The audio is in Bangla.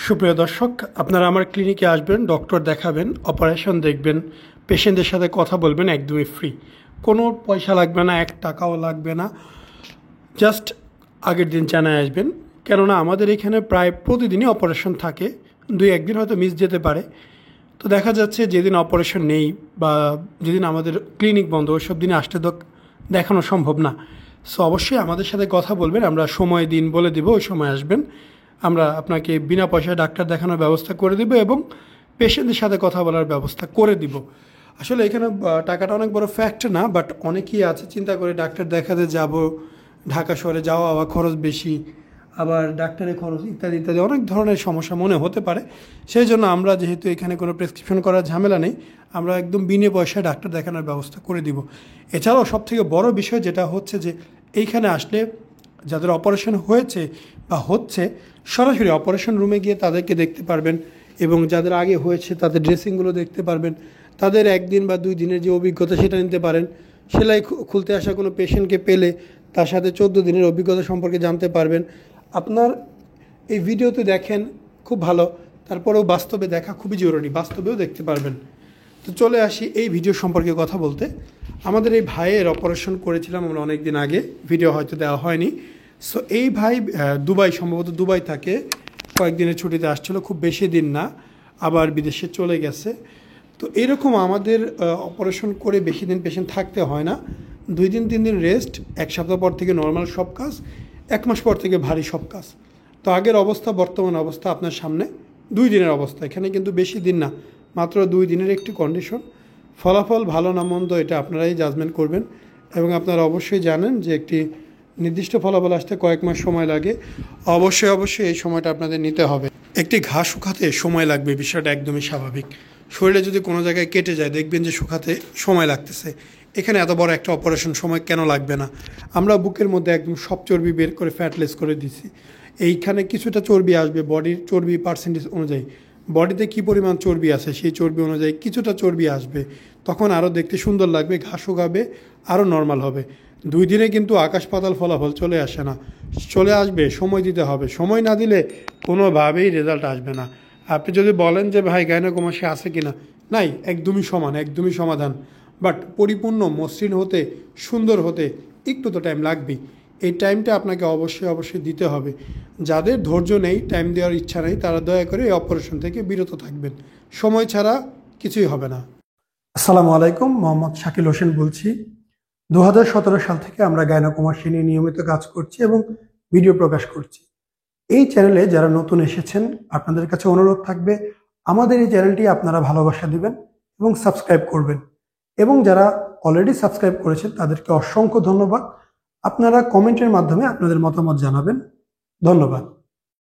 সুপ্রিয় দর্শক, আপনারা আমার ক্লিনিকে আসবেন, ডক্টর দেখাবেন, অপারেশন দেখবেন, পেশেন্টদের সাথে কথা বলবেন, একদমই ফ্রি। কোনো পয়সা লাগবে না, 1 টাকাও লাগবে না। জাস্ট আগের দিন জানায় আসবেন, কেননা আমাদের এখানে প্রায় প্রতিদিনই অপারেশন থাকে। 2-1 দিন হয়তো মিস যেতে পারে। তো দেখা যাচ্ছে যেদিন অপারেশন নেই বা যেদিন আমাদের ক্লিনিক বন্ধ, ওইসব দিনে আসতে তো দেখানো সম্ভব না। সো অবশ্যই আমাদের সাথে কথা বলবেন, আমরা সময় দিন বলে দিব, ওই সময় আসবেন। আমরা আপনাকে বিনা পয়সায় ডাক্তার দেখানোর ব্যবস্থা করে দিব এবং পেশেন্টদের সাথে কথা বলার ব্যবস্থা করে দিব। আসলে এখানে টাকাটা অনেক বড় ফ্যাক্ট না, বাট অনেকেই আছে চিন্তা করে ডাক্তার দেখাতে যাব, ঢাকা শহরে যাওয়া আবার খরচ বেশি, আবার ডাক্তারের খরচ ইত্যাদি ইত্যাদি অনেক ধরনের সমস্যা মনে হতে পারে। সেই জন্য আমরা যেহেতু এখানে কোনো প্রেসক্রিপশন করার ঝামেলা নেই, আমরা একদম বিনা পয়সায় ডাক্তার দেখানোর ব্যবস্থা করে দিব। এছাড়াও সবথেকে বড় বিষয় যেটা হচ্ছে যে এইখানে আসলে যাদের অপারেশন হয়েছে বা হচ্ছে, সরাসরি অপারেশন রুমে গিয়ে তাদেরকে দেখতে পারবেন এবং যাদের আগে হয়েছে তাদের ড্রেসিংগুলো দেখতে পারবেন। তাদের 1 দিন বা 2 দিনের যে অভিজ্ঞতা সেটা নিতে পারেন। সেলাই খুলতে আসা কোনো পেশেন্টকে পেলে তার সাথে 14 দিনের অভিজ্ঞতা সম্পর্কে জানতে পারবেন। আপনার এই ভিডিওতে দেখেন খুব ভালো, তারপরেও বাস্তবে দেখা খুবই জরুরি, বাস্তবেও দেখতে পারবেন। তো চলে আসি এই ভিডিও সম্পর্কে কথা বলতে। আমাদের এই ভাইয়ের অপারেশন করেছিলাম আমরা অনেক দিন আগে, ভিডিও হয়তো দেওয়া হয়নি। সো এই ভাই দুবাই, সম্ভবত দুবাই থাকে, কয়েকদিনের ছুটিতে আসছিল, খুব বেশি দিন না, আবার বিদেশে চলে গেছে। তো এরকম আমাদের অপারেশন করে বেশি দিন পেশেন্ট থাকতে হয় না। 2 দিন 3 দিন রেস্ট, 1 সপ্তাহ পর থেকে নর্মাল সব কাজ, 1 মাস পর থেকে ভারী সব কাজ। তো আগের অবস্থা, বর্তমান অবস্থা আপনার সামনে। 2 দিনের অবস্থা, এখানে কিন্তু বেশি দিন না, মাত্র 2 দিনের একটি কন্ডিশন। ফলাফল ভালো না মন্দ এটা আপনারাই জাজমেন্ট করবেন এবং আপনারা অবশ্যই জানেন যে একটি নির্দিষ্ট ফলাফল আসতে কয়েক মাস সময় লাগে। অবশ্যই এই সময়টা আপনাদের নিতে হবে। একটি ঘা শুকাতে সময় লাগবে, বিষয়টা একদমই স্বাভাবিক। শরীরে যদি কোনো জায়গায় কেটে যায় দেখবেন যে শুকাতে সময় লাগতেছে। এখানে এত বড় একটা অপারেশন সময় কেন লাগবে না? আমরা বুকের মধ্যে একদম সব চর্বি বের করে ফ্যাটলেস করে দিছি। এইখানে কিছুটা চর্বি আসবে বডির চর্বি পার্সেন্টেজ অনুযায়ী, বডিতে কী পরিমাণ চর্বি আছে সেই চর্বি অনুযায়ী কিছুটা চর্বি আসবে, তখন আরও দেখতে সুন্দর লাগবে, ঘা শুকাবে, আরও নর্মাল হবে। 2 দিনে কিন্তু আকাশ পাতাল ফলাফল চলে আসে না, চলে আসবে, সময় দিতে হবে। সময় না দিলে কোনোভাবেই রেজাল্ট আসবে না। আপনি যদি বলেন যে ভাই গাইনোকমাসি আছে কি না, নাই, একদমই সমান, একদমই সমাধান। বাট পরিপূর্ণ মসৃণ হতে, সুন্দর হতে একটু তো টাইম লাগবেই। এই টাইমটা আপনাকে অবশ্যই দিতে হবে। যাদের ধৈর্য নেই, টাইম দেওয়ার ইচ্ছা নেই, তারা দয়া করে এই অপারেশন থেকে বিরত থাকবেন। সময় ছাড়া কিছুই হবে না। আসসালামু আলাইকুম, মোহাম্মদ শাকিল হোসেন বলছি। 2017 সাল থেকে আমরা গাইনোকমাসি নিয়ে নিয়মিত কাজ করছি এবং ভিডিও প্রকাশ করছি। এই চ্যানেলে যারা নতুন এসেছেন, আপনাদের কাছে অনুরোধ থাকবে আমাদের এই চ্যানেলটি আপনারা ভালোবাসা দিবেন এবং সাবস্ক্রাইব করবেন। এবং যারা অলরেডি সাবস্ক্রাইব করেছেন তাদেরকে অসংখ্য ধন্যবাদ। আপনারা কমেন্টের মাধ্যমে আপনাদের মতামত জানাবেন। ধন্যবাদ।